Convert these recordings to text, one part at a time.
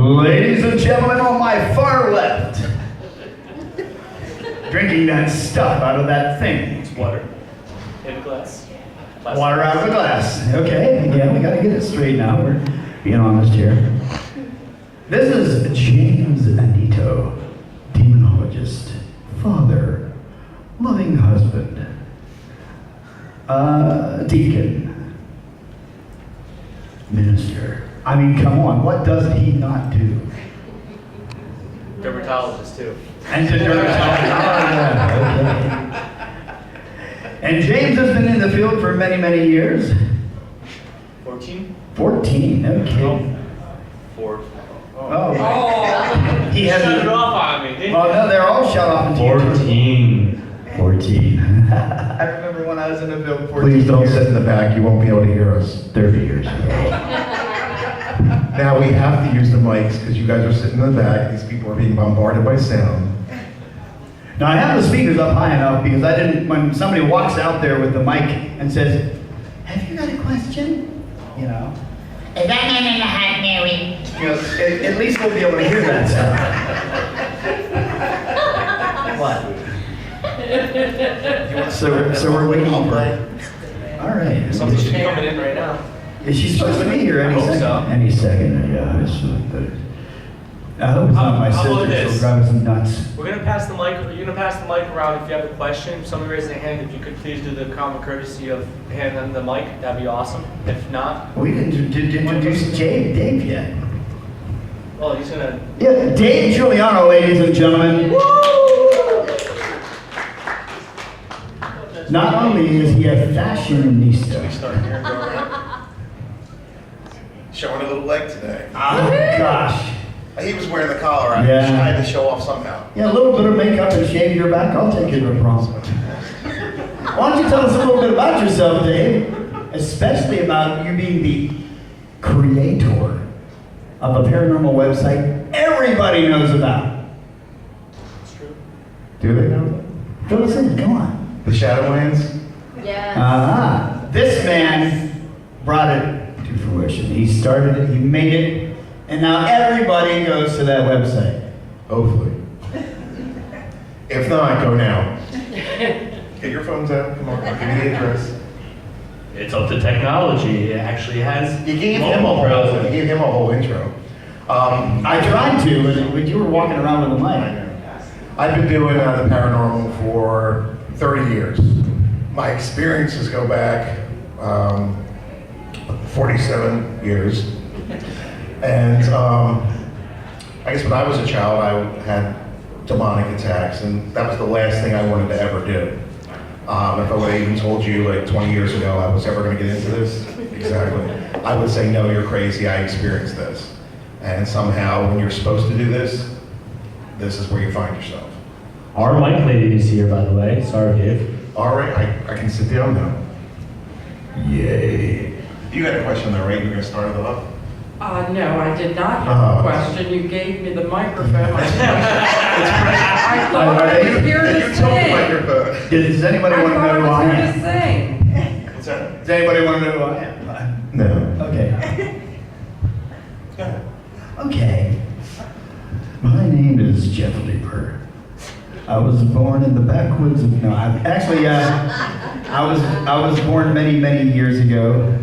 Ladies and gentlemen, on my far left, drinking that stuff out of that thing. It's water. In a glass. Plastic. Water out of the glass. Okay, yeah, we gotta get it straight now. We're being honest here. This is James Anito, demonologist, father, loving husband, deacon, minister. I mean, come on, what does he not do? Dermatologist too. And to dermatologist. Okay. And James has been in the field for many, many years. 14? 14, okay. 4. Oh. He Shut has it off on me, didn't Well, no, they're all shut off in 14. 14. I remember when I was in the field 14 Please don't years. sit in the back, you won't be able to hear us. 30 years ago. Now we have to use the mics because you guys are sitting in the back. These people are being bombarded by sound. Now I have the speakers up high enough because I didn't, when somebody walks out there with the mic and says, "Have you got a question?" You know. Is that man in the hat, Mary? You know, at least we'll be able to hear that sound. What? So we're waiting for it. All right. Something's coming in right now. Is she supposed to be here any hope second? so. Any second, yeah. I hope it's not my How about sister, this? she'll drive us nuts. We're gonna pass the mic. You're gonna pass the mic around. If you have a question, if somebody raises their hand, if you could please do the common courtesy of handing them the mic, that'd be awesome. If not, We didn't introduce Dave yet. well, he's gonna. Yeah, Dave Giuliano, ladies and gentlemen. Not only is he a fashionista. Start here and go around. Showing a little leg today. Oh gosh. He was wearing the collar. I Yeah. had to show off somehow. Yeah, a little bit of makeup and shave your back, I'll take it no problem. Why don't you tell us a little bit about yourself, Dave? Especially about you being the creator of a paranormal website everybody knows about. It's true. Do they know? Fill us in, come on. The Shadowlands? Yeah. This man brought it to fruition. He started it, he made it, and now everybody goes to that website. Hopefully. If not, go now. Get your phones out. Come on, I'll give you the address. It's up to technology. It actually has You gave him a mobile whole, browser. you gave him a whole intro. I tried to, but you were walking around with a I mic. know. I've been doing the paranormal for 30 years. My experiences go back 47 years. And I guess when I was a child, I had demonic attacks, and that was the last thing I wanted to ever do. If I would have even told you like 20 years ago I was ever going to get into this, exactly, I would say, no, you're crazy, I experienced this. And somehow, when you're supposed to do this, this is where you find yourself. Our mic lady is here, by the way. Sorry, Dave. All right, I can sit down now. Yay. You had a question though, right? You're going to start it off? No, I did not have a question. You gave me the microphone. I thought I was here to You told the sing. microphone. Does anybody I want to thought know who I I was here am? to sing. What's that? Does anybody want to know who I am? No. Okay. Go ahead. Okay. My name is Jeff Lieber. I was born in the backwoods of I was born many, many years ago,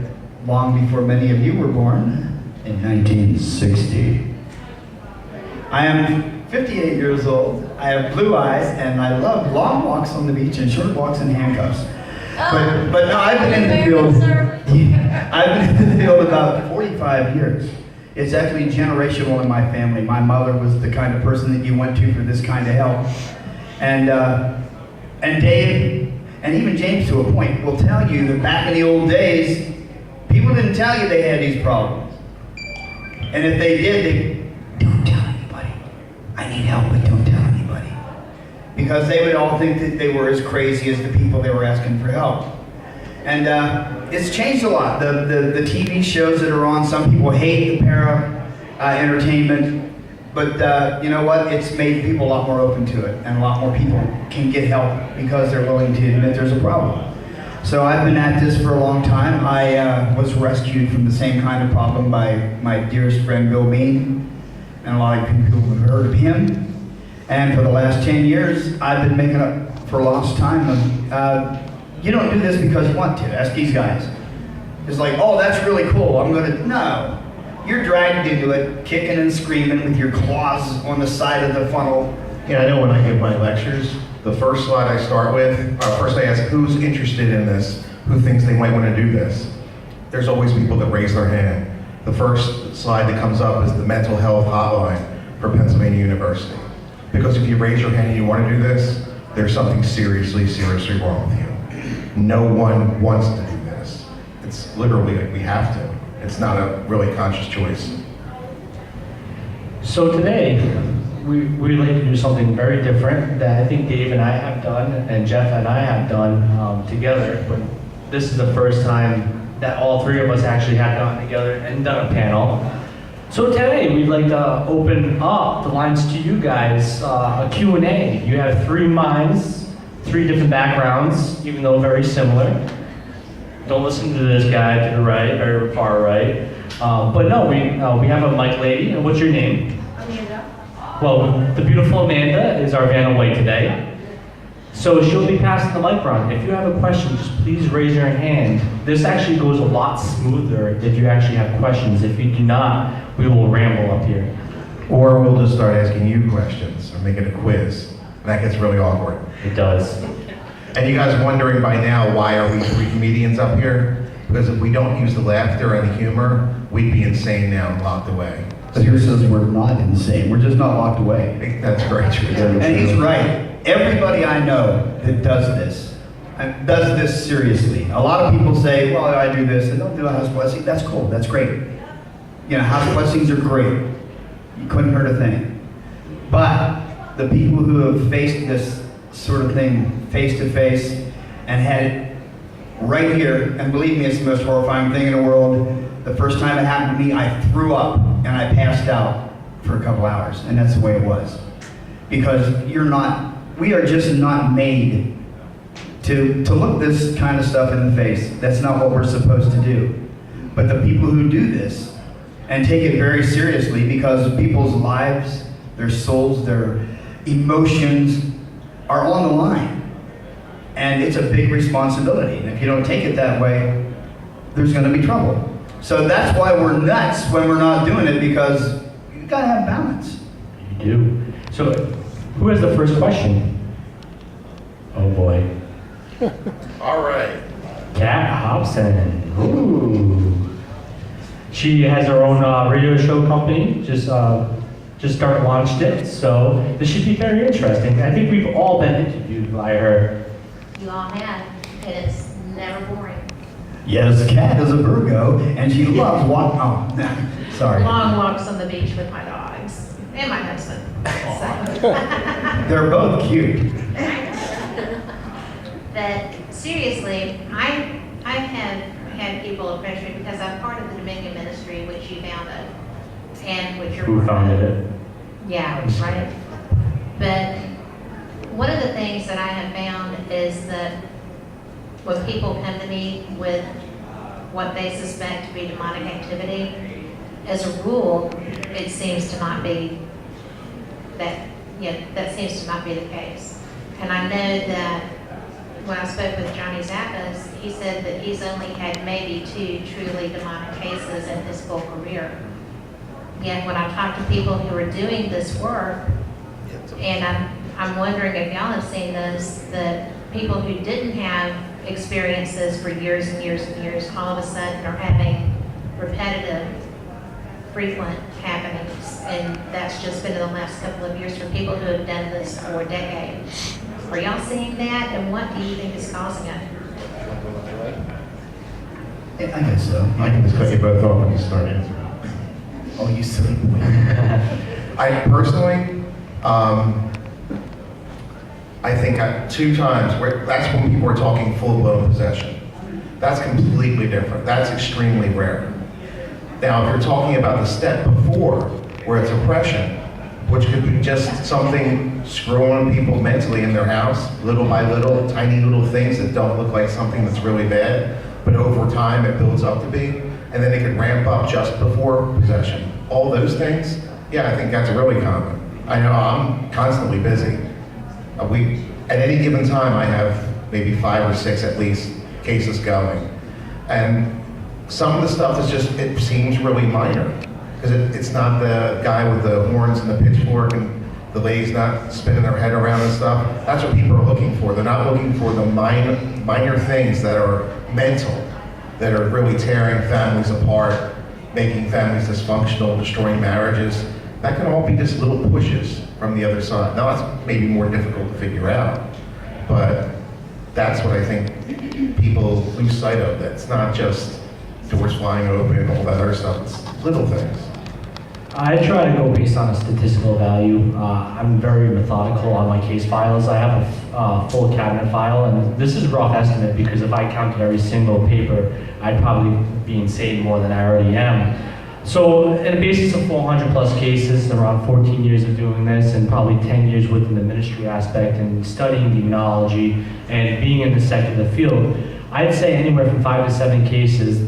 long before many of you were born, in 1960. I am 58 years old. I have blue eyes, and I love long walks on the beach and short walks in handcuffs. But no, I've been in the field. I've been in the field about 45 years. It's actually generational in my family. My mother was the kind of person that you went to for this kind of help. And Dave, and even James to a point, will tell you that back in the old days, people didn't tell you they had these problems. And if they did, they don't tell anybody. I need help, but don't tell anybody. Because they would all think that they were as crazy as the people they were asking for help. And it's changed a lot. The TV shows that are on, some people hate the entertainment. But you know what? It's made people a lot more open to it, and a lot more people can get help because they're willing to admit there's a problem. So I've been at this for a long time. I was rescued from the same kind of problem by my dearest friend Bill Bean. and a lot of people have heard of him. And for the last 10 years, I've been making up for lost time. You don't do this because you want to. Ask these guys. It's like, oh, that's really cool. I'm going to... No. You're dragged into it, kicking and screaming with your claws on the side of the funnel. Yeah, I know when I give my lectures, the first slide I start with, first I ask who's interested in this, who thinks they might want to do this. There's always people that raise their hand. The first slide that comes up is the mental health hotline for Pennsylvania University. Because if you raise your hand and you want to do this, there's something seriously wrong with you. No one wants to do this. It's literally like we have to. It's not a really conscious choice. So today, we'd like to do something very different that I think Dave and I have done, and Jeff and I have done together. But this is the first time that all three of us actually have gotten together and done a panel. So today, we'd like to open up the lines to you guys, a Q&A. You have three minds, three different backgrounds, even though very similar. Don't listen to this guy to the right or far right. But no, we have a mic lady. And what's your name? Amanda. Well, the beautiful Amanda is our Vanna White today. So she'll be passing the mic around. If you have a question, just please raise your hand. This actually goes a lot smoother if you actually have questions. If you do not, we will ramble up here. Or we'll just start asking you questions or make it a quiz. And that gets really awkward. It does. And you guys wondering by now, why are we three comedians up here? Because if we don't use the laughter and the humor, we'd be insane now and locked away. But here says we're not insane. We're just not locked away. That's very true. And he's right. Everybody I know that does this seriously. A lot of people say, well, I do this, and don't do a house blessing. That's cool. That's great. You know, house blessings are great. You couldn't hurt a thing. But the people who have faced this sort of thing face to face and had it right here, and believe me, it's the most horrifying thing in the world. The first time it happened to me, I threw up and I passed out for a couple hours, and that's the way it was. Because we are just not made to look this kind of stuff in the face. That's not what we're supposed to do. But the people who do this and take it very seriously, because people's lives, their souls, their emotions are on the line. And it's a big responsibility. And if you don't take it that way, there's going to be trouble. So that's why we're nuts when we're not doing it, because you got to have balance. You do. So who has the first question? Oh boy. All right. Kat Hobson. Ooh. She has her own radio show company. Just launched it. So this should be very interesting. I think we've all been interviewed by her. You all have, and it's never boring. Yes, Kat is a Virgo, and she loves walking. Oh, sorry. Long walks on the beach with my dogs and my husband. So. They're both cute. But seriously, I've had people approach me because I'm part of the Dominican ministry, which you founded, and which you're Who founded it? Yeah, right. But one of the things that I have found is that when people come to me with what they suspect to be demonic activity, as a rule, it seems to not be that. That seems to not be the case. And I know that when I spoke with Johnny Zappas, he said that he's only had maybe 2 truly demonic cases in his full career. Yet when I talk to people who are doing this work, and I'm wondering if y'all have seen this, that people who didn't have experiences for years and years and years, all of a sudden are having repetitive, frequent happenings. And that's just been in the last couple of years for people who have done this for decades. Are y'all seeing that? And what do you think is causing it? Yeah, I guess so. I can just cut you both off and just start answering. Oh, you silly boy. I personally, I think 2 times, that's when people are talking full-blown possession. That's completely different. That's extremely rare. Now, if you're talking about the step before, where it's oppression, which could be just something screwing on people mentally in their house, little by little, tiny little things that don't look like something that's really bad, but over time it builds up to be, and then it can ramp up just before possession. All those things, Yeah, I think that's really common. I know I'm constantly busy. At any given time, I have maybe 5 or 6 at least cases going. And some of the stuff is just, it seems really minor. Because it's not the guy with the horns and the pitchfork and the lady's not spinning their head around and stuff. That's what people are looking for. They're not looking for the minor things that are mental, that are really tearing families apart, making families dysfunctional, destroying marriages. That can all be just little pushes from the other side. Now that's maybe more difficult to figure out, but that's what I think people lose sight of. That it's not just doors flying open and all that other stuff. It's little things. I try to go based on a statistical value. I'm very methodical on my case files. I have a full cabinet file, and this is a rough estimate because if I counted every single paper, I'd probably be insane more than I already am. So, at a basis of 400 plus cases, around 14 years of doing this, and probably 10 years within the ministry aspect and studying demonology and being in the sector of the field, I'd say anywhere from 5 to 7 cases,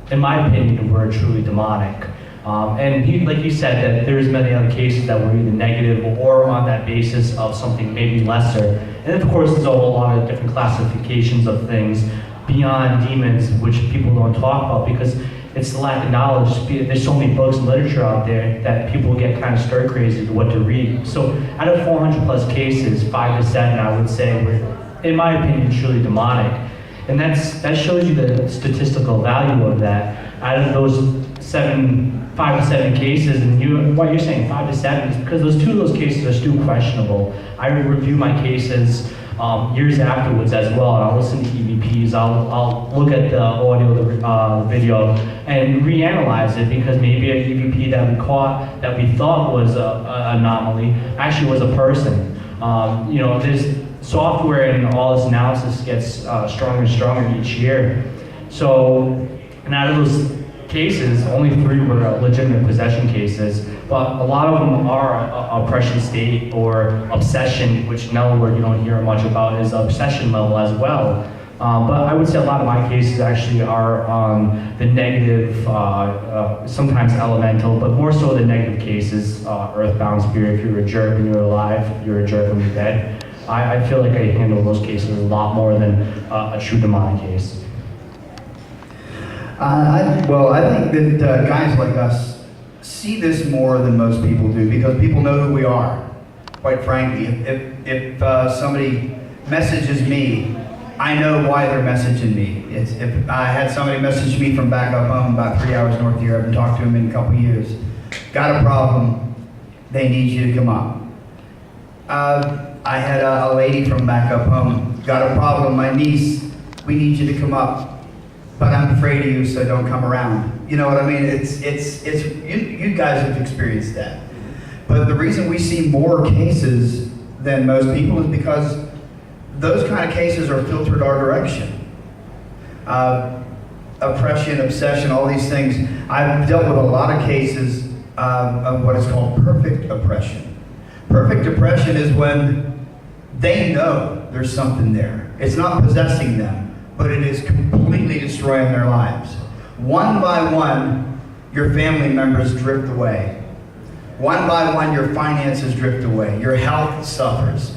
in my opinion, were truly demonic. And like you said, that there's many other cases that were either negative or on that basis of something maybe lesser. And of course, there's a whole lot of different classifications of things beyond demons, which people don't talk about because it's the lack of knowledge. There's so many books and literature out there that people get kind of stir crazy to what to read. So out of 400 plus cases, 5 to 7, I would say, were, in my opinion, truly demonic. And that shows you the statistical value of that. Out of those 5 to 7 cases, and what you're saying, 5 to 7, is because those 2 of those cases are still questionable. I review my cases years afterwards as well, and I'll listen to EVPs, I'll look at the audio, the video, and reanalyze it because maybe an EVP that we caught, that we thought was an anomaly, actually was a person. There's software and all this analysis gets stronger and stronger each year. So, and out of those cases, only 3 were legitimate possession cases, but a lot of them are oppression state or obsession, which another word you don't hear much about is obsession level as well. But I would say a lot of my cases actually are on the negative, sometimes elemental, but more so the negative cases, earthbound spirit. If you're a jerk and you're alive, you're a jerk when you're dead. I feel like I handle those cases a lot more than a true demonic case. I think that guys like us see this more than most people do because people know who we are, quite frankly. If somebody messages me, I know why they're messaging me. If I had somebody message me from back up home about 3 hours north here, I haven't talked to them in a couple years, got a problem, they need you to come up. I had a lady from back up home, got a problem, my niece, we need you to come up. But I'm afraid of you, so don't come around. You know what I mean? You guys have experienced that. But the reason we see more cases than most people is because those kind of cases are filtered our direction. Oppression, obsession, all these things. I've dealt with a lot of cases of what is called perfect oppression. Perfect oppression is when they know there's something there. It's not possessing them, but it is completely destroying their lives. One by one, your family members drift away. One by one, your finances drift away. Your health suffers.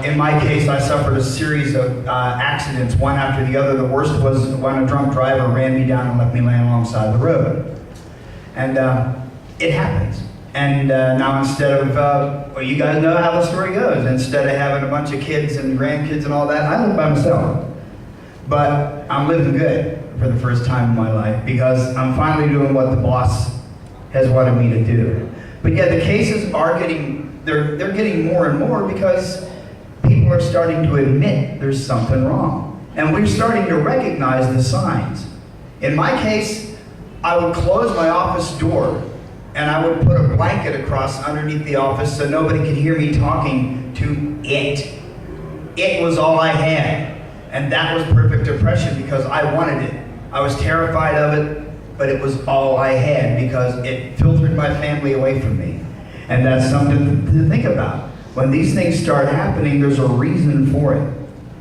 In my case, I suffered a series of accidents, one after the other. The worst was when a drunk driver ran me down and left me laying alongside the road. And it happens. And now instead of, you guys know how the story goes. Instead of having a bunch of kids and grandkids and all that, I live by myself. But I'm living good for the first time in my life because I'm finally doing what the boss has wanted me to do. But yeah, the cases are they're getting more and more because people are starting to admit there's something wrong. And we're starting to recognize the signs. In my case, I would close my office door and I would put a blanket across underneath the office so nobody could hear me talking to it. It was all I had. And that was perfect oppression because I wanted it. I was terrified of it, but it was all I had because it filtered my family away from me. And that's something to think about. When these things start happening, there's a reason for it.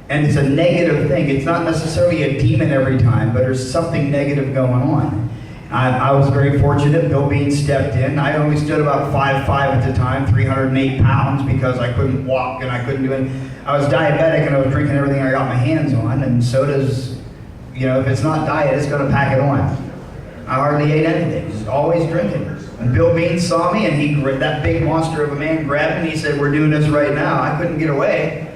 And it's a negative thing. It's not necessarily a demon every time, but there's something negative going on. I was very fortunate. Bill Bean stepped in. I only stood about 5'5" at the time, 308 pounds, because I couldn't walk and I couldn't do it. I was diabetic and I was drinking everything I got my hands on, and so does, if it's not diet, it's going to pack it on. I hardly ate anything, just always drinking. And Bill Bean saw me, and that big monster of a man grabbed me, and he said, "We're doing this right now." I couldn't get away.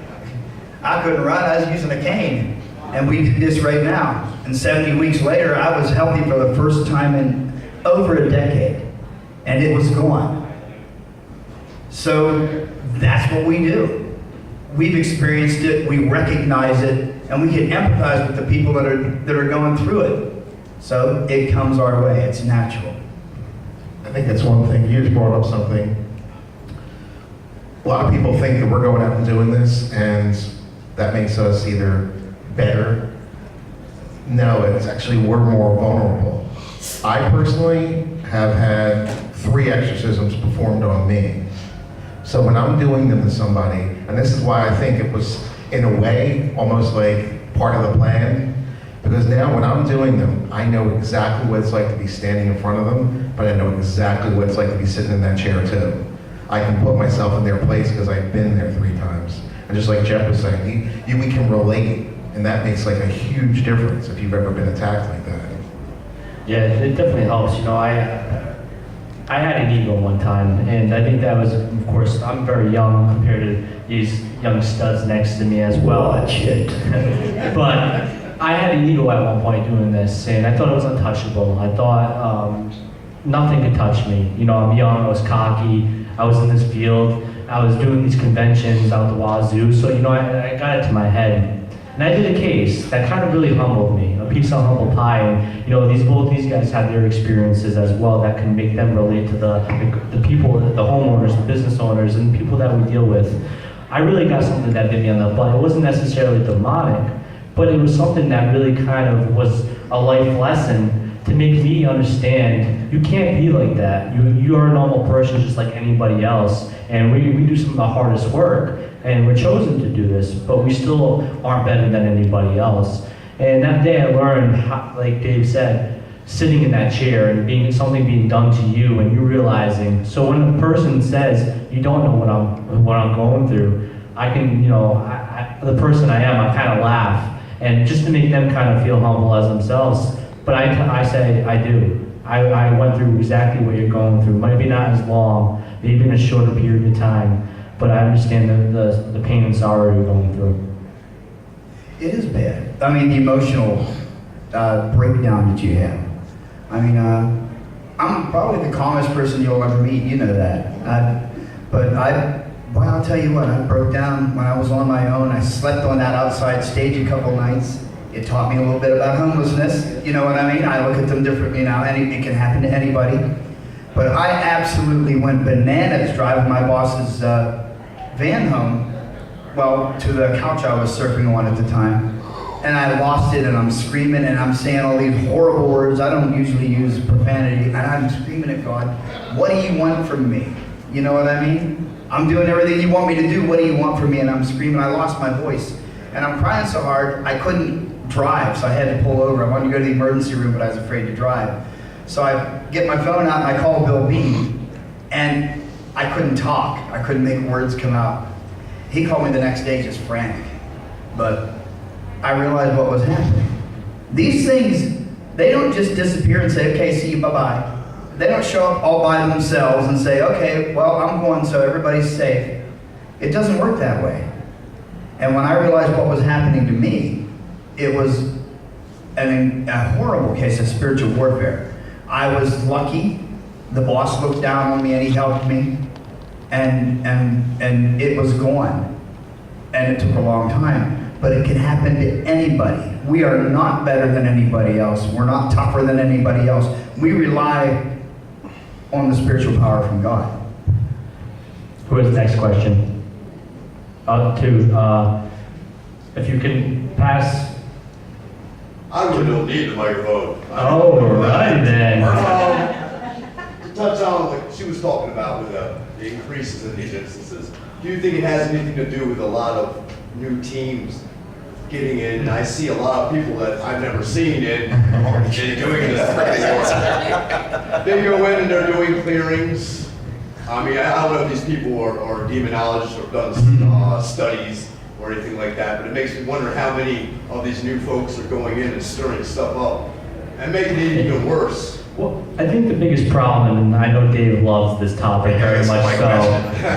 I couldn't run. I was using a cane. And we did this right now. And 70 weeks later, I was healthy for the first time in over a decade. And it was gone. So that's what we do. We've experienced it, we recognize it, and we can empathize with the people that are going through it. So it comes our way, it's natural. I think that's one thing. You just brought up something. A lot of people think that we're going out and doing this, and that makes us either better. No, it's actually we're more vulnerable. I personally have had 3 exorcisms performed on me. So when I'm doing them to somebody, and this is why I think it was, in a way, almost like part of the plan, because now when I'm doing them, I know exactly what it's like to be standing in front of them, but I know exactly what it's like to be sitting in that chair too. I can put myself in their place because I've been there 3 times. And just like Jeff was saying, we can relate, and that makes like a huge difference if you've ever been attacked like that. Yeah, it definitely helps. I had an ego one time, and I think that was, of course, I'm very young compared to these young studs next to me as well. Watch it. But I had an ego at one point doing this, and I thought it was untouchable. I thought nothing could touch me. I'm young, I was cocky, I was in this field, I was doing these conventions out the wazoo, so I got it to my head. And I did a case that kind of really humbled me, a piece of humble pie, and both these guys have their experiences as well that can make them relate to the people, the homeowners, the business owners, and the people that we deal with. I really got something that bit me on the butt. It wasn't necessarily demonic, but it was something that really kind of was a life lesson to make me understand you can't be like that. You are a normal person just like anybody else, and we do some of the hardest work, and we're chosen to do this, but we still aren't better than anybody else. And that day I learned, how, like Dave said, sitting in that chair and something being done to you, and you realizing. So when a person says you don't know what I'm going through, I can, the person I am, I kind of laugh, and just to make them kind of feel humble as themselves. But I say I do. I went through exactly what you're going through. Maybe not as long, maybe in a shorter period of time, but I understand the pain and sorrow you're going through. It is bad. I mean, the emotional breakdown that you have. I mean, I'm probably the calmest person you'll ever meet. You know that. Well, I'll tell you what. I broke down when I was on my own. I slept on that outside stage a couple nights. It taught me a little bit about homelessness. You know what I mean? I look at them differently now. It can happen to anybody. But I absolutely went bananas driving my boss's van home, to the couch I was surfing on at the time. And I lost it, and I'm screaming, and I'm saying all these horrible words. I don't usually use profanity, and I'm screaming at God, what do you want from me? You know what I mean? I'm doing everything you want me to do. What do you want from me? And I'm screaming. I lost my voice. And I'm crying so hard, I couldn't drive, so I had to pull over. I wanted to go to the emergency room, but I was afraid to drive. So I get my phone out, and I call Bill Bean, and I couldn't talk. I couldn't make words come out. He called me the next day just frantic. But I realized what was happening. These things, they don't just disappear and say, okay, see you, bye-bye. They don't show up all by themselves and say, okay, well, I'm going so everybody's safe. It doesn't work that way. And when I realized what was happening to me, it was a horrible case of spiritual warfare. I was lucky. The boss looked down on me and he helped me. And it was gone. And it took a long time. But it can happen to anybody. We are not better than anybody else. We're not tougher than anybody else. We rely on the spiritual power from God. Who has the next question? If you can pass. I really don't need the microphone. Oh, right then. To touch on what she was talking about with the increases in these instances, do you think it has anything to do with a lot of new teams getting in, and I see a lot of people that I've never seen in doing this. They go in and they're doing clearings. I mean, I don't know if these people are demonologists or done studies or anything like that, but it makes me wonder how many of these new folks are going in and stirring stuff up and making it even worse. Well, I think the biggest problem, and I know Dave loves this topic very much so.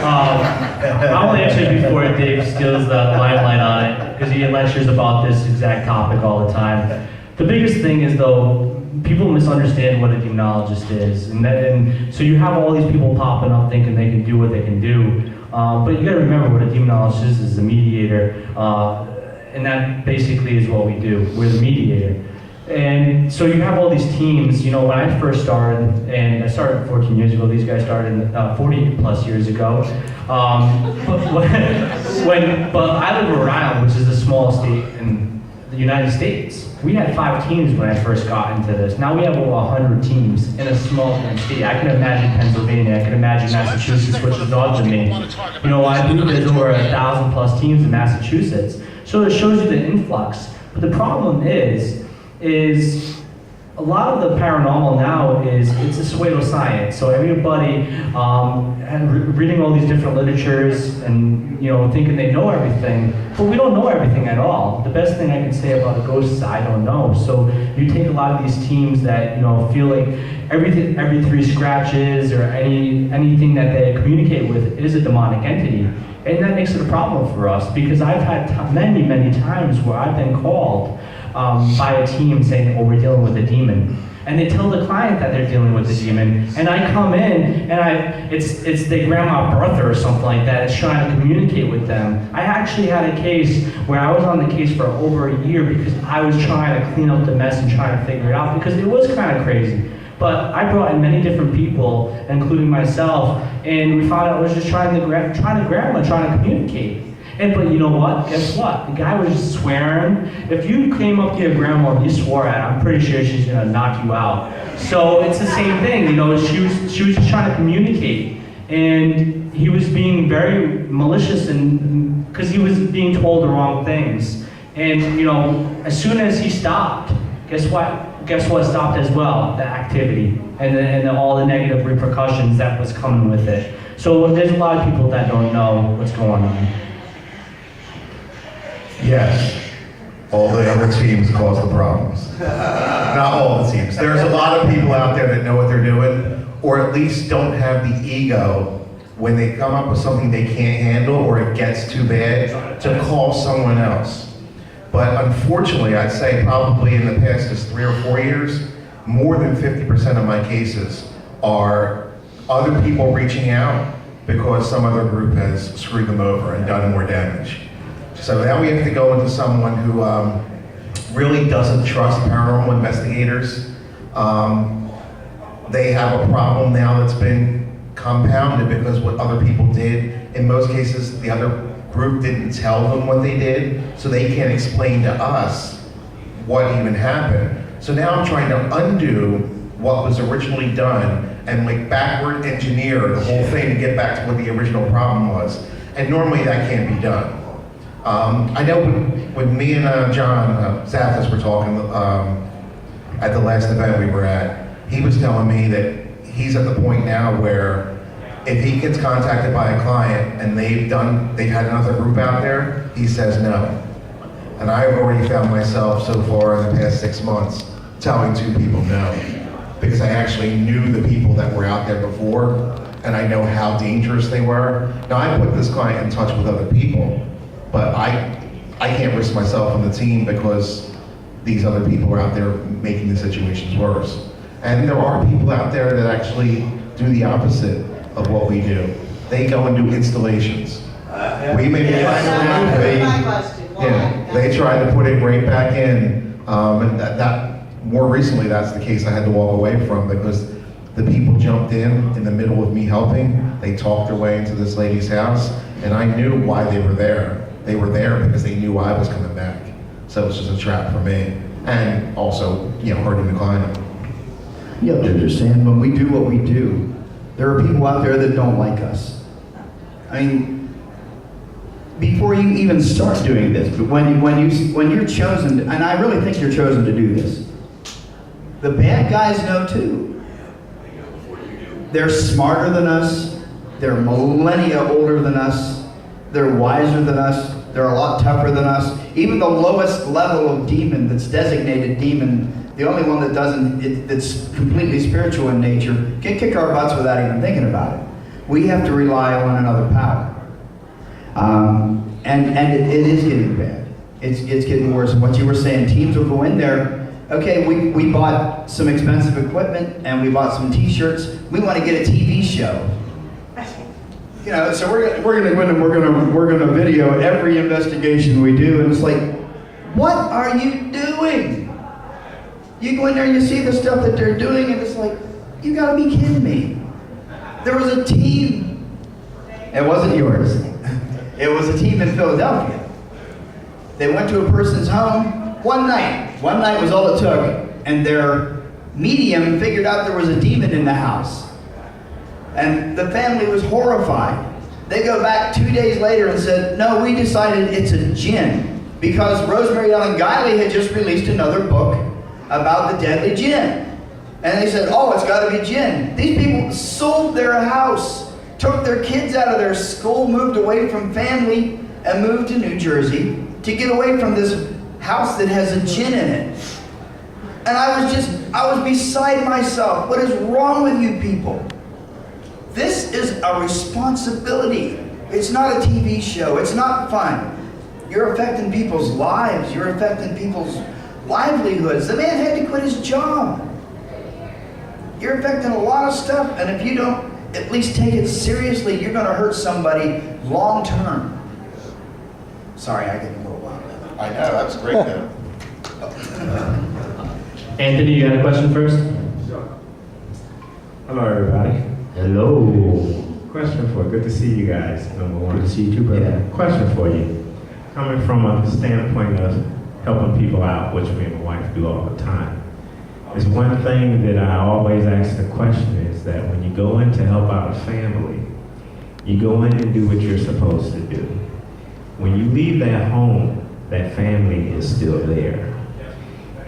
I'll answer before Dave steals the limelight on it, because he lectures about this exact topic all the time. The biggest thing is, though, people misunderstand what a demonologist is, and so you have all these people popping up thinking they can do what they can do, but you got to remember what a demonologist is a mediator, and that basically is what we do. We're the mediator. And so you have all these teams. You know, when I first started, and I started 14 years ago, these guys started 40 plus years ago. But I live in Rhode Island, which is the smallest state in the United States. We had 5 teams when I first got into this. Now we have over 100 teams in a small state. I can imagine Pennsylvania, I can imagine Massachusetts, which is north of me. You know, I believe there's over 1,000 plus teams in Massachusetts. So it shows you the influx. But the problem is a lot of the paranormal now it's a pseudoscience. So everybody reading all these different literatures and, you know, thinking they know everything, but we don't know everything at all. The best thing I can say about a ghost is I don't know. So you take a lot of these teams that, you know, feel like every 3 scratches or anything that they communicate with is a demonic entity. And that makes it a problem for us, because I've had many times where I've been called by a team saying, oh, we're dealing with a demon. And they tell the client that they're dealing with a demon. And I come in, and it's their grandma Bertha or something like that. It's trying to communicate with them. I actually had a case where I was on the case for over a year because I was trying to clean up the mess and trying to figure it out, because it was kind of crazy. But I brought in many different people, including myself, and we found out it was just trying to grab them, trying to communicate. But you know what? Guess what? The guy was swearing. If you came up to your grandma and you swore at her, I'm pretty sure she's gonna knock you out. So it's the same thing, you know. She was just trying to communicate, and he was being very malicious, and because he was being told the wrong things. And you know, as soon as he stopped, guess what? Guess what stopped as well? The activity and all the negative repercussions that was coming with it. So there's a lot of people that don't know what's going on. Yes, all the other teams cause the problems. Not all the teams. There's a lot of people out there that know what they're doing, or at least don't have the ego when they come up with something they can't handle or it gets too bad to call someone else. But unfortunately, I'd say probably in the past just 3 or 4 years, more than 50% of my cases are other people reaching out because some other group has screwed them over and done more damage. So now we have to go into someone who really doesn't trust paranormal investigators. They have a problem now that's been compounded because what other people did. In most cases, the other group didn't tell them what they did, so they can't explain to us what even happened. So now I'm trying to undo what was originally done and like backward engineer the whole thing to get back to what the original problem was. And normally that can't be done. I know when me and John Zathis were talking at the last event we were at, he was telling me that he's at the point now where if he gets contacted by a client and they've had another group out there, he says no. And I've already found myself so far in the past 6 months telling 2 people no, because I actually knew the people that were out there before, and I know how dangerous they were. Now I put this client in touch with other people, but I can't risk myself on the team because these other people are out there making the situations worse. And there are people out there that actually do the opposite of what we do. They go and do installations. We may be trying to remove it. They try to put it right back in. And that more recently, that's the case I had to walk away from because the people jumped in the middle of me helping. They talked their way into this lady's house, and I knew why they were there. They were there because they knew I was coming back. So it was just a trap for me. And also, hurting the client. You have to understand, when we do what we do, there are people out there that don't like us. I mean, before you even start doing this, but when you're chosen, and I really think you're chosen to do this, the bad guys know too. They're smarter than us. They're millennia older than us. They're wiser than us. They're a lot tougher than us. Even the lowest level of demon that's designated demon, the only one that doesn't, that's completely spiritual in nature, can kick our butts without even thinking about it. We have to rely on another power. And it is getting bad. It's getting worse. And what you were saying, teams will go in there. Okay, we bought some expensive equipment and we bought some T-shirts. We want to get a TV show. You know, so we're gonna go in and we're gonna video every investigation we do, and it's like, what are you doing? You go in there and you see the stuff that they're doing, and it's like, you gotta be kidding me. There was a team. It wasn't yours. It was a team in Philadelphia. They went to a person's home one night. One night was all it took, and their medium figured out there was a demon in the house. And the family was horrified. They go back 2 days later and said, no, we decided it's a jinn, because Rosemary Ellen Guiley had just released another book about the deadly jinn. And they said, oh, it's got to be jinn. These people sold their house, took their kids out of their school, moved away from family, and moved to New Jersey to get away from this house that has a jinn in it. And I was beside myself. What is wrong with you people? This is a responsibility. It's not a TV show. It's not fun. You're affecting people's lives. You're affecting people's livelihoods. The man had to quit his job. You're affecting a lot of stuff, and if you don't at least take it seriously, you're going to hurt somebody long term. Sorry, I get a little wild. I know, that's great though. Anthony, you got a question first? Hello, everybody. Hello. Question for you. Good to see you guys, number one. Good to see you too, brother. Yeah. Question for you. Coming from a standpoint of helping people out, which me and my wife do all the time, is one thing that I always ask the question is that when you go in to help out a family, you go in and do what you're supposed to do. When you leave that home, that family is still there.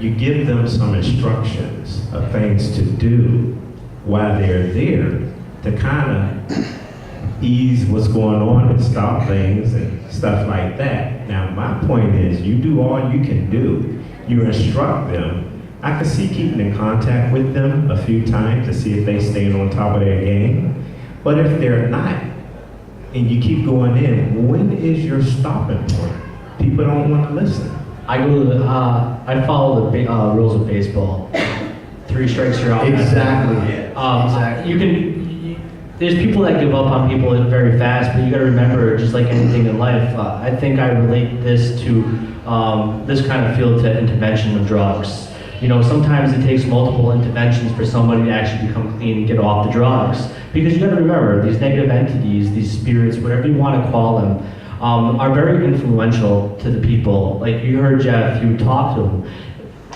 You give them some instructions of things to do while they're there to kind of ease what's going on and stop things and stuff like that. Now, my point is, you do all you can do. You instruct them. I can see keeping in contact with them a few times to see if they staying on top of their game. But if they're not, and you keep going in, when is your stopping point? People don't want to listen. I follow the rules of baseball. 3 strikes, you're out. Exactly. Exactly. There's people that give up on people very fast, but you got to remember, just like anything in life, I think I relate this to this kind of field to intervention of drugs. You know, sometimes it takes multiple interventions for somebody to actually become clean and get off the drugs. Because you got to remember, these negative entities, these spirits, whatever you want to call them, are very influential to the people. Like you heard Jeff, you talked to them.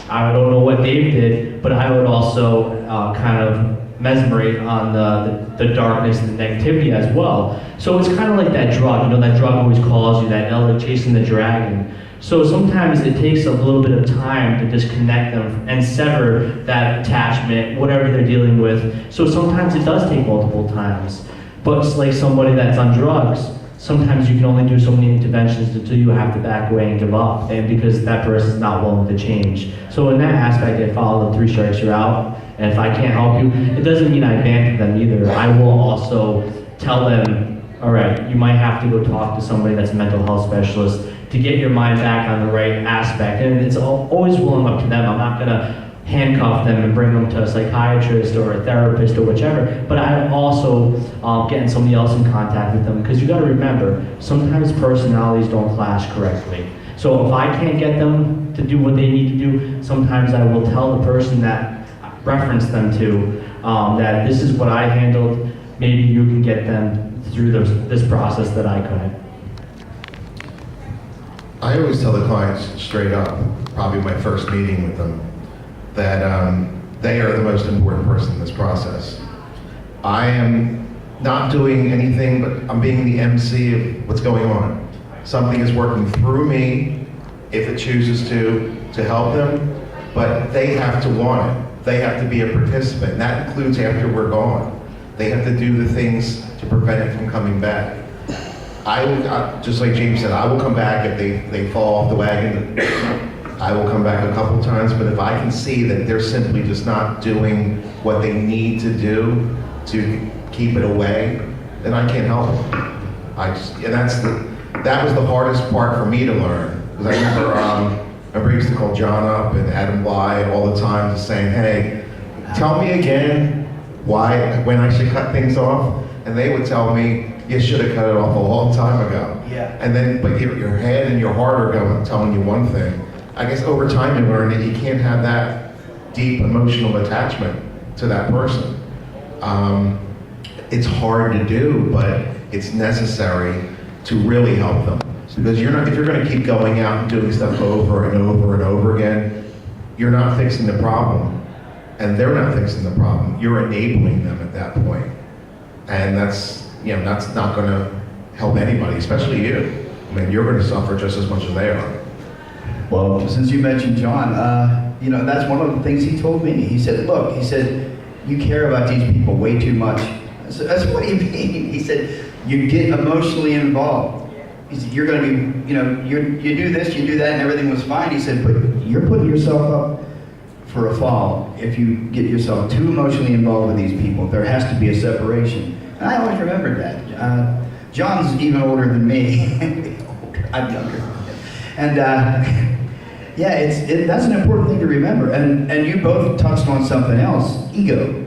I don't know what Dave did, but I would also kind of mesmerate on the darkness and the negativity as well. So it's kind of like that drug, you know, that drug always calls you, that like chasing the dragon. So sometimes it takes a little bit of time to disconnect them and sever that attachment, whatever they're dealing with. So sometimes it does take multiple times. But it's like somebody that's on drugs, sometimes you can only do so many interventions until you have to back away and give up, and because that person's not willing to change. So in that aspect, I follow the 3 strikes, you're out. And if I can't help you, it doesn't mean I abandon them either. I will also tell them, all right, you might have to go talk to somebody that's a mental health specialist to get your mind back on the right aspect. And it's always willing up to them. I'm not gonna handcuff them and bring them to a psychiatrist or a therapist or whichever, but I'm also getting somebody else in contact with them, because you gotta remember, sometimes personalities don't clash correctly. So if I can't get them to do what they need to do, sometimes I will tell the person that reference them to, that this is what I handled, maybe you can get them through this process that I couldn't. I always tell the clients straight up, probably my first meeting with them, that they are the most important person in this process. I am not doing anything, but I'm being the MC of what's going on. Something is working through me, if it chooses to help them, but they have to want it. They have to be a participant. And that includes after we're gone. They have to do the things to prevent it from coming back. Just like James said, I will come back if they fall off the wagon. I will come back a couple times, but if I can see that they're simply just not doing what they need to do to keep it away, then I can't help them. That was the hardest part for me to learn. Because I remember I used to call John up and Adam Bly all the time, just saying, hey, tell me again when I should cut things off. And they would tell me, you should have cut it off a long time ago. Yeah. And then, but your head and your heart are telling you one thing. I guess over time you learn that you can't have that deep emotional attachment to that person. It's hard to do, but it's necessary to really help them. Because if you're going to keep going out and doing stuff over and over and over again, you're not fixing the problem, and they're not fixing the problem. You're enabling them at that point, and that's not going to help anybody, especially you. I mean, you're going to suffer just as much as they are. Well, since you mentioned John, that's one of the things he told me. He said, look, you care about these people way too much. I said, what do you mean? He said, you get emotionally involved. He said, you're going to be, you do this, you do that, and everything was fine. He said, but you're putting yourself up for a fall if you get yourself too emotionally involved with these people. There has to be a separation. And I always remembered that. John's even older than me. I'm younger. And that's an important thing to remember. And you both touched on something else, ego.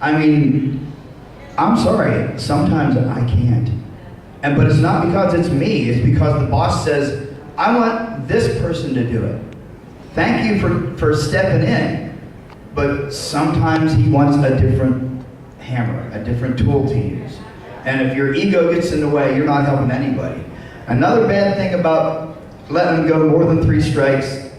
I mean, I'm sorry, sometimes I can't. But it's not because it's me, it's because the boss says, I want this person to do it. Thank you for stepping in. But sometimes he wants a different hammer, a different tool to use. And if your ego gets in the way, you're not helping anybody. Another bad thing about letting them go more than 3 strikes,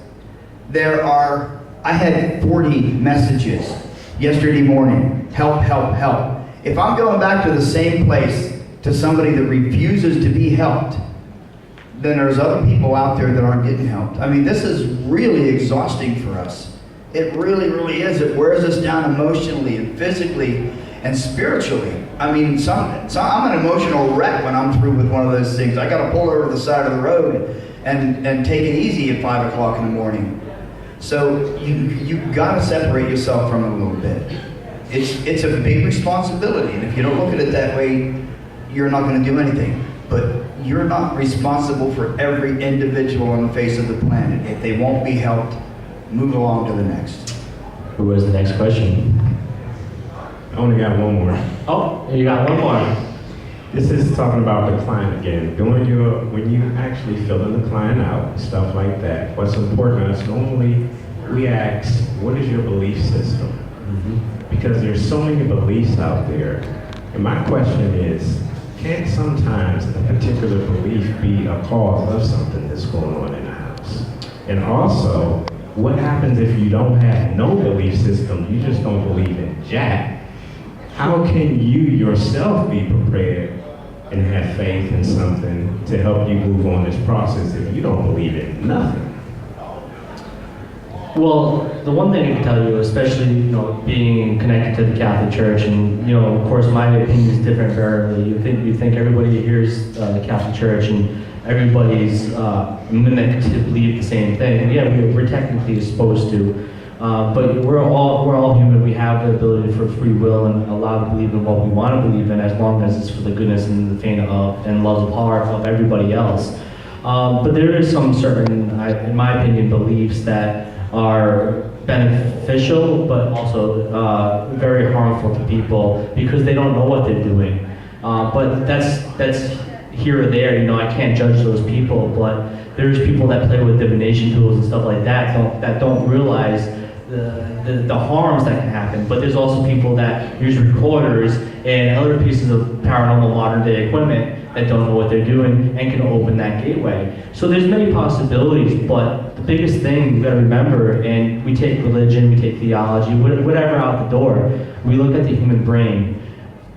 I had 40 messages yesterday morning. Help, help, help. If I'm going back to the same place to somebody that refuses to be helped, then there's other people out there that aren't getting helped. I mean, this is really exhausting for us. It really, really is. It wears us down emotionally and physically and spiritually. I mean, I'm an emotional wreck when I'm through with one of those things. I got to pull over the side of the road and take it easy at 5 o'clock in the morning. So you got to separate yourself from it a little bit. It's a big responsibility, and if you don't look at it that way, you're not going to do anything. But you're not responsible for every individual on the face of the planet. If they won't be helped, move along to the next. Who was the next question? I only got one more. Oh, you got one more. This is talking about the client again. When you actually filling the client out, stuff like that, what's important to us, normally we ask, what is your belief system? Because there's so many beliefs out there. And my question is, can sometimes a particular belief be a cause of something that's going on in the house? And also, what happens if you don't have no belief system, you just don't believe in jack? How can you yourself be prepared and have faith in something to help you move on this process if you don't believe in nothing? Well, the one thing I can tell you, especially being connected to the Catholic Church, and of course my opinion is different variably. You think everybody hears the Catholic Church and everybody's mimicked to believe the same thing. And yeah, we're technically supposed to, but we're all human. We have the ability for free will and allowed to believe in what we want to believe in, as long as it's for the goodness and the faith of and love of heart of everybody else. But there is some certain, in my opinion, beliefs that are beneficial, but also very harmful to people because they don't know what they're doing. But that's here or there. I can't judge those people, but there's people that play with divination tools and stuff like that don't realize the harms that can happen. But there's also people that use recorders and other pieces of paranormal modern day equipment that don't know what they're doing and can open that gateway. So there's many possibilities, but the biggest thing you gotta remember, and we take religion, we take theology, whatever out the door, we look at the human brain.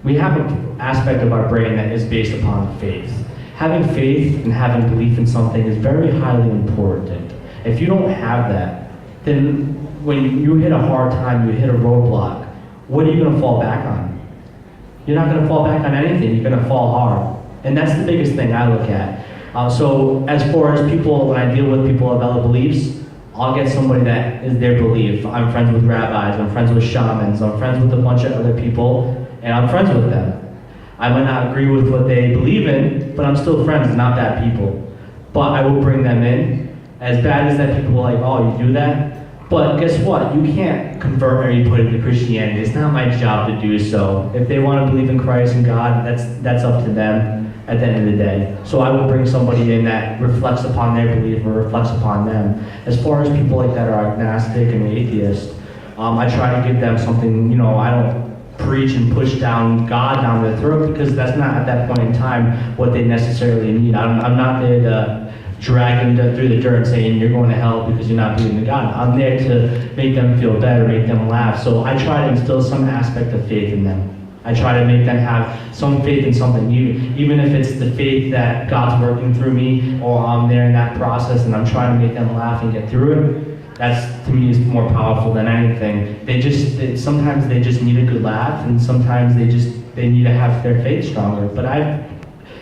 We have an aspect of our brain that is based upon faith. having faith and having belief in something is very highly important. If you don't have that, then when you hit a hard time, you hit a roadblock, what are you going to fall back on? You're not going to fall back on anything. You're going to fall hard. And that's the biggest thing I look at. So as far as people, when I deal with people of other beliefs, I'll get somebody that is their belief. I'm friends with rabbis, I'm friends with shamans, I'm friends with a bunch of other people, and I'm friends with them. I might not agree with what they believe in, but I'm still friends, not bad people. But I will bring them in. As bad as that people are like, oh, you do that? But guess what? You can't convert anybody to Christianity. It's not my job to do so. If they want to believe in Christ and God, that's up to them at the end of the day. So I will bring somebody in that reflects upon their belief or reflects upon them. As far as people like that are agnostic and atheist, I try to give them something, I don't preach and push down God down their throat, because that's not at that point in time what they necessarily need. I'm not there to drag them through the dirt saying you're going to hell because you're not believing in God. I'm there to make them feel better, make them laugh. So I try to instill some aspect of faith in them. I try to make them have some faith in something, even if it's the faith that God's working through me, or I'm there in that process and I'm trying to make them laugh and get through it. That's, to me, is more powerful than anything. Sometimes they just need a good laugh, and sometimes they need to have their faith stronger. But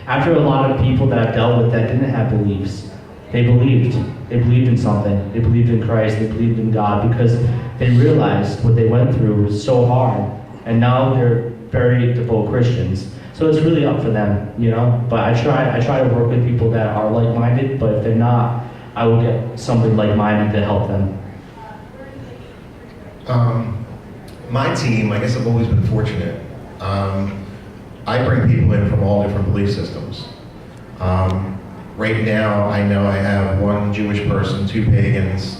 after a lot of people that I've dealt with that didn't have beliefs, they believed in something. They believed in Christ, they believed in God, because they realized what they went through was so hard, and now they're very devout Christians. So it's really up for them, But I try to work with people that are like-minded, but if they're not, I will get somebody like-minded to help them. My team, I guess I've always been fortunate. I bring people in from all different belief systems. Right now, I know I have one Jewish person, 2 pagans,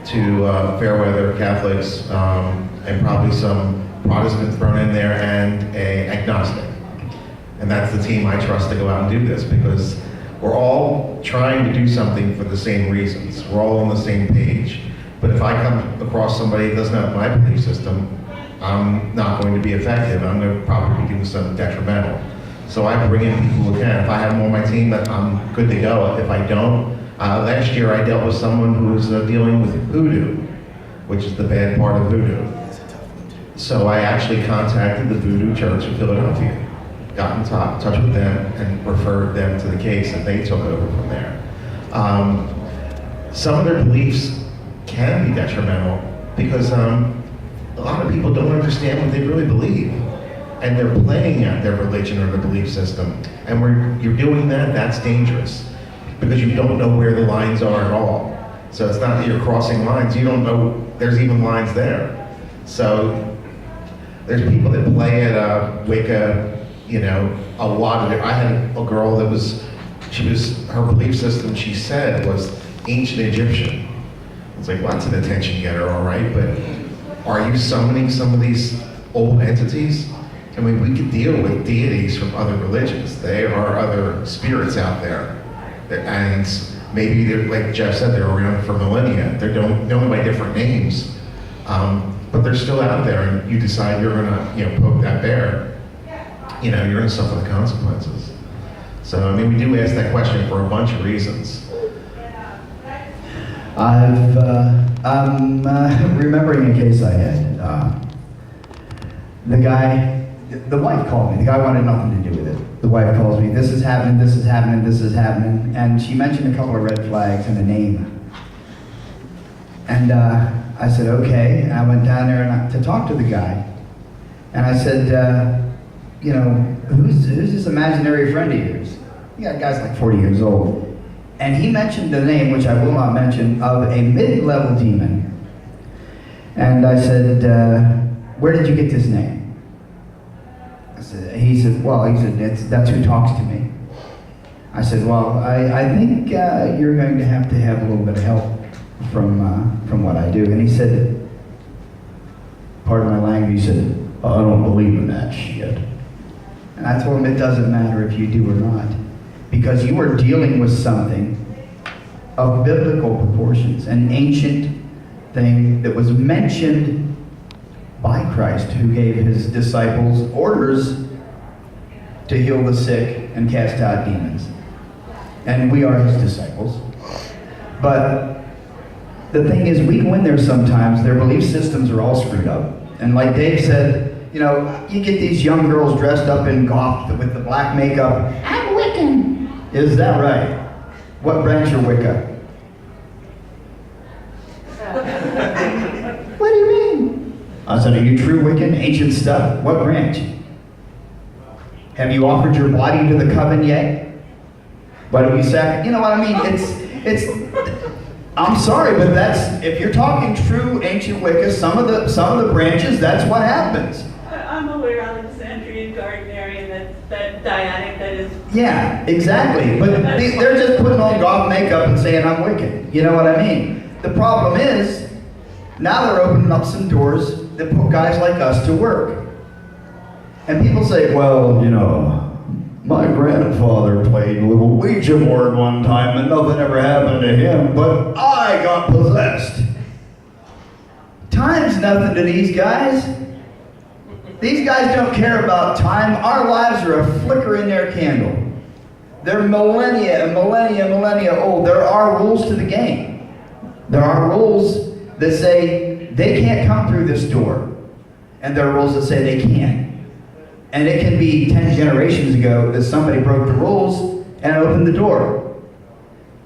2 fair-weather Catholics, and probably some Protestant thrown in there, and an agnostic. And that's the team I trust to go out and do this, because we're all trying to do something for the same reasons. We're all on the same page. But if I come across somebody that doesn't have my belief system, I'm not going to be effective. I'm going to probably be doing something detrimental. So I bring in people who can. If I have them on my team, I'm good to go. If I don't, last year I dealt with someone who was dealing with voodoo, which is the bad part of voodoo. So I actually contacted the Voodoo Church in Philadelphia, got in touch with them, and referred them to the case, and they took over from there. Some of their beliefs can be detrimental because a lot of people don't understand what they really believe, and they're playing at their religion or their belief system. And when you're doing that, that's dangerous, because you don't know where the lines are at all. So it's not that you're crossing lines, you don't know there's even lines there. So there's people that play at Wicca, a lot of it. I had a girl that her belief system, she said, was ancient Egyptian. It's like, well, that's an attention getter, all right, but are you summoning some of these old entities? I mean, we could deal with deities from other religions. There are other spirits out there. And maybe, like Jeff said, they're around for millennia. They're known by different names. But they're still out there, and you decide you're gonna, poke that bear, you're gonna suffer the consequences. So, I mean, we do ask that question for a bunch of reasons. I'm remembering a case I had. The wife called me. The guy wanted nothing to do with it. The wife calls me, this is happening, this is happening, this is happening. And she mentioned a couple of red flags and a name. And I said, okay. And I went down there to talk to the guy. And I said, who's this imaginary friend of yours? The guy's like 40 years old. And he mentioned the name, which I will not mention, of a mid-level demon. And I said, where did you get this name? He said, that's who talks to me. I said, well, I think you're going to have a little bit of help from what I do. And he said, pardon my language, he said, I don't believe in that shit. And I told him it doesn't matter if you do or not, because you are dealing with something of biblical proportions, an ancient thing that was mentioned by Christ, who gave his disciples orders to heal the sick and cast out demons. and we are his disciples. But the thing is, we go in there sometimes, their belief systems are all screwed up. And like Dave said, you know, you get these young girls dressed up in goth with the black makeup. I'm Wiccan. Is that right? What branch are Wicca? What do you mean? I said, are you true Wiccan? Ancient stuff? What branch? Have you offered your body to the coven yet? What have you said? You know what I mean? It's. I'm sorry, but that's, if you're talking true ancient Wicca, some of the branches, that's what happens. I'm aware Alexandrian Gardnerian, that dyadic that is. Yeah, exactly. But they're just putting on goth makeup and saying I'm Wiccan. You know what I mean? The problem is, now they're opening up some doors that put guys like us to work. And people say, well, you know, my grandfather played a little Ouija board one time and nothing ever happened to him, but I got possessed. Time's nothing to these guys. These guys don't care about time. Our lives are a flicker in their candle. They're millennia and millennia and millennia old. There are rules to the game. There are rules that say they can't come through this door. And there are rules that say they can. And it can be 10 generations ago that somebody broke the rules and opened the door.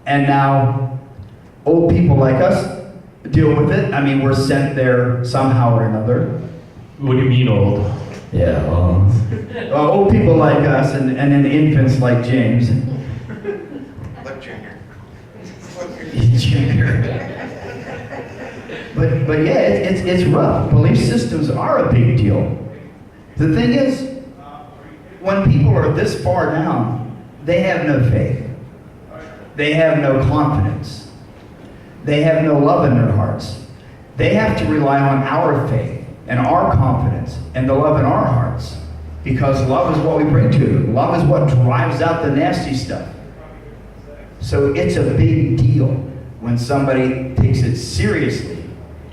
And now, old people like us deal with it. I mean, we're sent there somehow or another. What do you mean old? Yeah, old people like us and then infants like James. Like Junior. Junior. But yeah, it's rough. Belief systems are a big deal. The thing is, when people are this far down, they have no faith. They have no confidence. They have no love in their hearts. They have to rely on our faith and our confidence and the love in our hearts, because love is what we bring to them. Love is what drives out the nasty stuff. So it's a big deal when somebody takes it seriously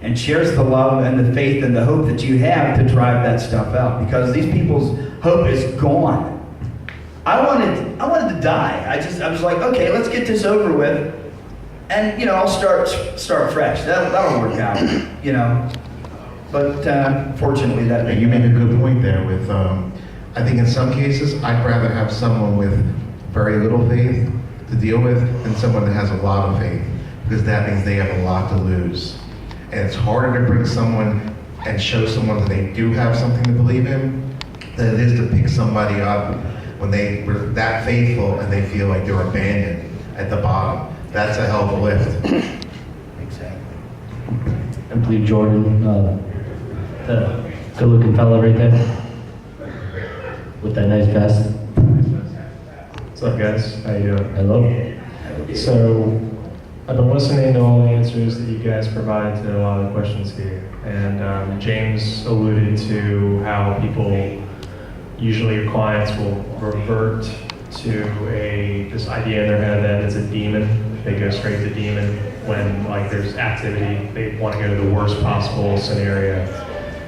and shares the love and the faith and the hope that you have to drive that stuff out, because these people's hope is gone. I wanted to die. I was like, okay, let's get this over with, and you know, I'll start fresh. That'll work out, you know. But fortunately, that You make a good point there. With I think in some cases, I'd rather have someone with very little faith to deal with than someone that has a lot of faith, because that means they have a lot to lose. And it's harder to bring someone and show someone that they do have something to believe in than it is to pick somebody up when they were that faithful and they feel like they're abandoned at the bottom. That's a hell of a lift. Exactly. I believe Jordan, the good-looking fella right there, with that nice vest. What's up, guys? How you doing? Hello. So, I've been listening to all the answers that you guys provide to a lot of the questions here. And James alluded to how people, usually your clients will revert to this idea in their head that it's a demon. They go straight to demon when like there's activity. They want to go to the worst possible scenario.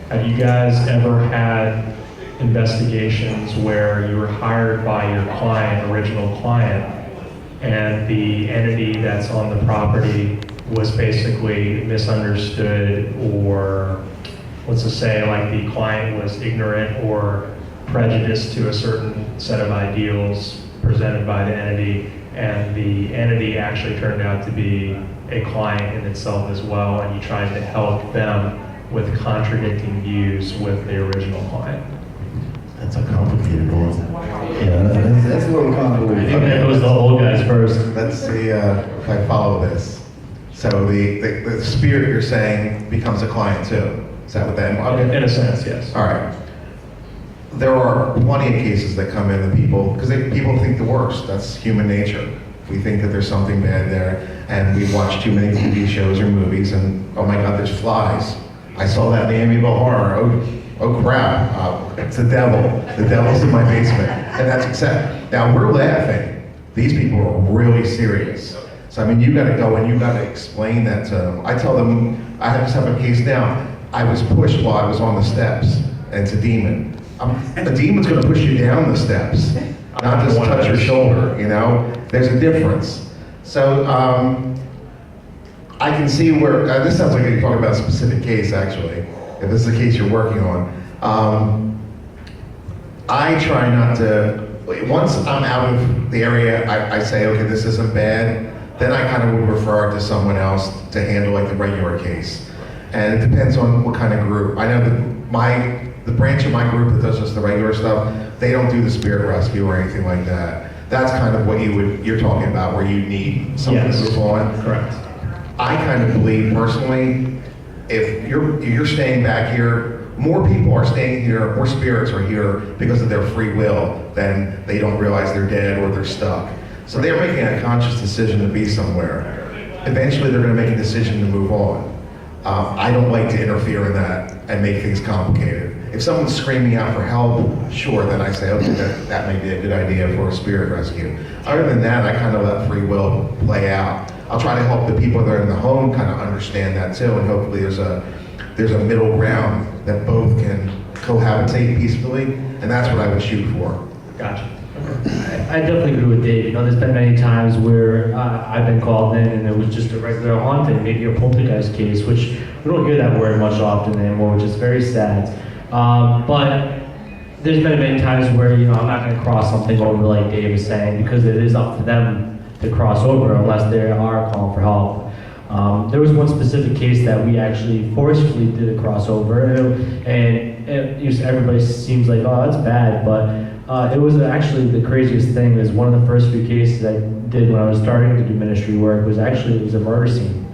Have you guys ever had investigations where you were hired by your client, original client, and the entity that's on the property was basically misunderstood, or what's to say, like the client was ignorant or prejudiced to a certain set of ideals presented by the entity, and the entity actually turned out to be a client in itself as well, and you tried to help them with contradicting views with the original client? That's a complicated one. Yeah, that's a little convoluted. I think it was the old guys first. Let's see if I follow this. So the spirit you're saying becomes a client too. Is that what that? Okay. In a sense, yes. All right. There are plenty of cases that come in that people, because people think the worst. That's human nature. We think that there's something bad there, and we watch too many TV shows or movies, and oh my God, there's flies. I saw that in the Amityville Horror. Oh crap, it's the devil. The devil's in my basement. And that's accept. Now we're laughing. These people are really serious. So I mean, you gotta go and you gotta explain that to them. I tell them, I just have a case now. I was pushed while I was on the steps, and it's a demon. A demon's going to push you down the steps, not just touch your shoulder, you know? There's a difference. So I can see where, this sounds like you're talking about a specific case actually, if this is the case you're working on. I try not to, once I'm out of the area, I say, okay, this isn't bad, then I kind of would refer it to someone else to handle like the regular case. And it depends on what kind of group. I know that the branch of my group that does just the regular stuff, they don't do the spirit rescue or anything like that. That's kind of what you're talking about, where you need something to move on. Correct. I kind of believe personally, if you're staying back here, more people are staying here, more spirits are here because of their free will than they don't realize they're dead or they're stuck. So they're making a conscious decision to be somewhere. Eventually they're going to make a decision to move on. I don't like to interfere in that and make things complicated. If someone's screaming out for help, sure, then I say, okay, that may be a good idea for a spirit rescue. Other than that, I kind of let free will play out. I'll try to help the people that are in the home kind of understand that too, and hopefully there's a middle ground that both can cohabitate peacefully, and that's what I would shoot for. Gotcha. I definitely agree with Dave. You know, there's been many times where I've been called in and it was just a regular haunting, maybe a poltergeist case, which we don't hear that word much often anymore, which is very sad. But there's been many times where, you know, I'm not going to cross something over like Dave was saying, because it is up to them to cross over unless they are calling for help. There was one specific case that we actually forcefully did a crossover, and everybody seems like, oh, that's bad, but it was actually the craziest thing. Is one of the first few cases I did when I was starting to do ministry work was actually, it was a murder scene.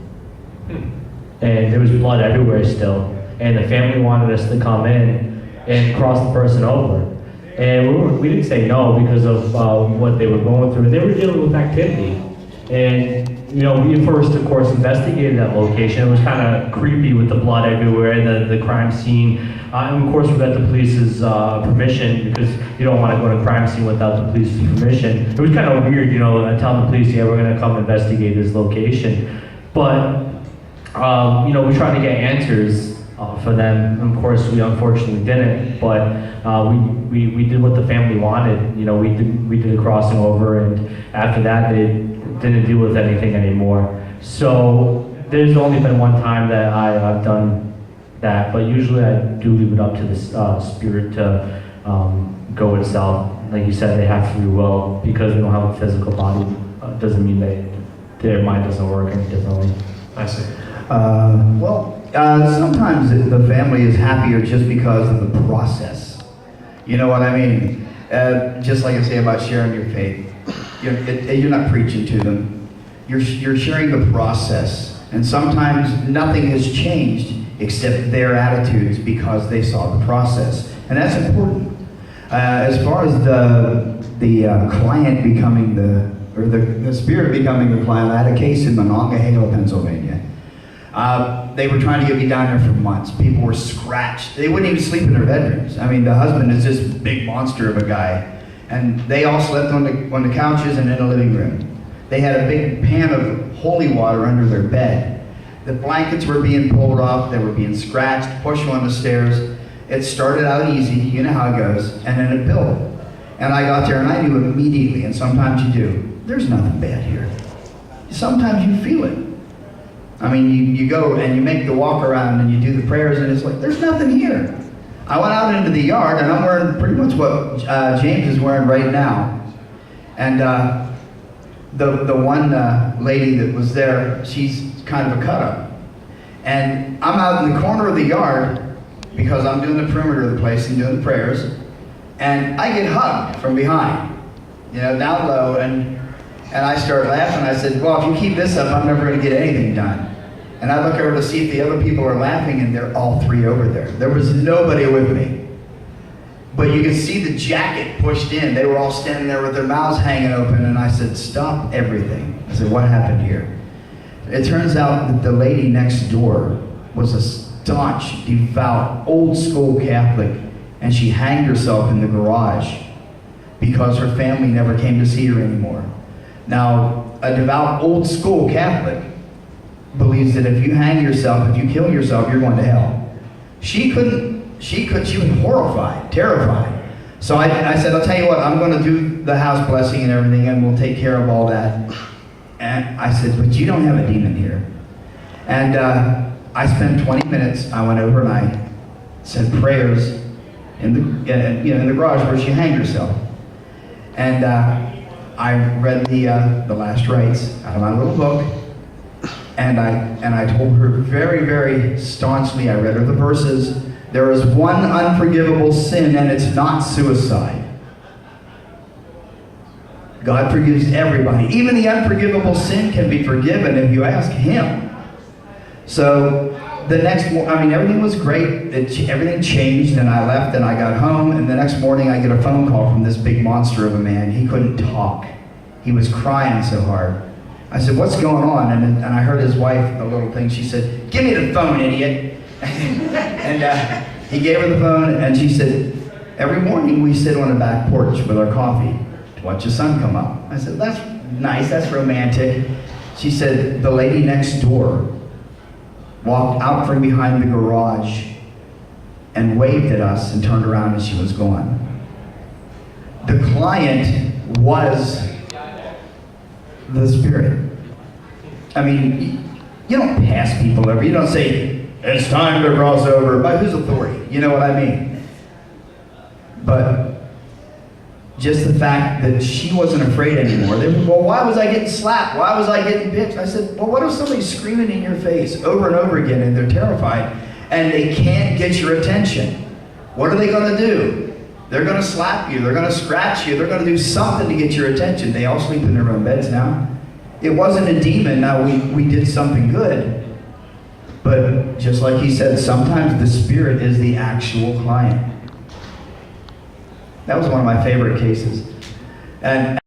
And there was blood everywhere still. And the family wanted us to come in and cross the person over. And we didn't say no because of what they were going through. And they were dealing with activity. And you know, we first, of course, investigated that location. It was kind of creepy with the blood everywhere, the crime scene. And of course, we got the police's permission, because you don't want to go to a crime scene without the police's permission. It was kind of weird, you know, telling the police, yeah, we're going to come investigate this location. But, you know, we tried to get answers for them. And of course, we unfortunately didn't. But we did what the family wanted. You know, we did a crossing over, and after that, they didn't deal with anything anymore. So there's only been one time that I've done that, but usually I do leave it up to the spirit to go itself. Like you said, they have free will. Because they don't have a physical body, doesn't mean their mind doesn't work any differently. I see. Sometimes the family is happier just because of the process. You know what I mean? Just like I say about sharing your faith. You're not preaching to them. You're sharing the process. And sometimes nothing has changed except their attitudes because they saw the process. And that's important. As far as the client becoming the spirit becoming the client, I had a case in Monongahela, Pennsylvania. They were trying to get me down there for months. People were scratched. They wouldn't even sleep in their bedrooms. I mean, the husband is this big monster of a guy. And they all slept on the couches and in the living room. They had a big pan of holy water under their bed. The blankets were being pulled off. They were being scratched, pushed on the stairs. It started out easy, you know how it goes, and then it built. And I got there and I knew immediately, and sometimes you do, there's nothing bad here. Sometimes you feel it. I mean, you go and you make the walk around and you do the prayers, and it's like, there's nothing here. I went out into the yard, and I'm wearing pretty much what James is wearing right now. And the one lady that was there, she's kind of a cut-up. And I'm out in the corner of the yard because I'm doing the perimeter of the place and doing the prayers. And I get hugged from behind, you know, down low. And I start laughing. I said, well, if you keep this up, I'm never going to get anything done. And I look over to see if the other people are laughing, and they're all three over there. There was nobody with me. But you could see the jacket pushed in. They were all standing there with their mouths hanging open, and I said, stop everything. I said, what happened here? It turns out that the lady next door was a staunch, devout, old school Catholic, and she hanged herself in the garage because her family never came to see her anymore. Now, a devout, old school Catholic believes that if you hang yourself, if you kill yourself, you're going to hell. She couldn't she was horrified, terrified. So I said, I'll tell you what, I'm going to do the house blessing and everything, and we'll take care of all that. And I said, but you don't have a demon here. And I spent 20 minutes. I went over and I said prayers in the garage where she hanged herself. And I read the last rites out of my little book. And I told her very, very staunchly, I read her the verses, there is one unforgivable sin, and it's not suicide. God forgives everybody. Even the unforgivable sin can be forgiven if you ask Him. So the next morning, everything was great. Everything changed, and I left, and I got home, and the next morning I get a phone call from this big monster of a man. He couldn't talk. He was crying so hard. I said, what's going on? And I heard his wife, a little thing, she said, give me the phone, idiot. And he gave her the phone, and she said, every morning we sit on the back porch with our coffee to watch the sun come up. I said, that's nice, that's romantic. She said, the lady next door walked out from behind the garage and waved at us and turned around and she was gone. The client was the spirit. I mean, you don't pass people over. You don't say, it's time to cross over. By whose authority? You know what I mean? But just the fact that she wasn't afraid anymore. They were, well, why was I getting slapped? Why was I getting bitched? I said, well, what if somebody's screaming in your face over and over again and they're terrified and they can't get your attention? What are they going to do? They're going to slap you. They're going to scratch you. They're going to do something to get your attention. They all sleep in their own beds now. It wasn't a demon. Now, we did something good. But just like he said, sometimes the spirit is the actual client. That was one of my favorite cases. And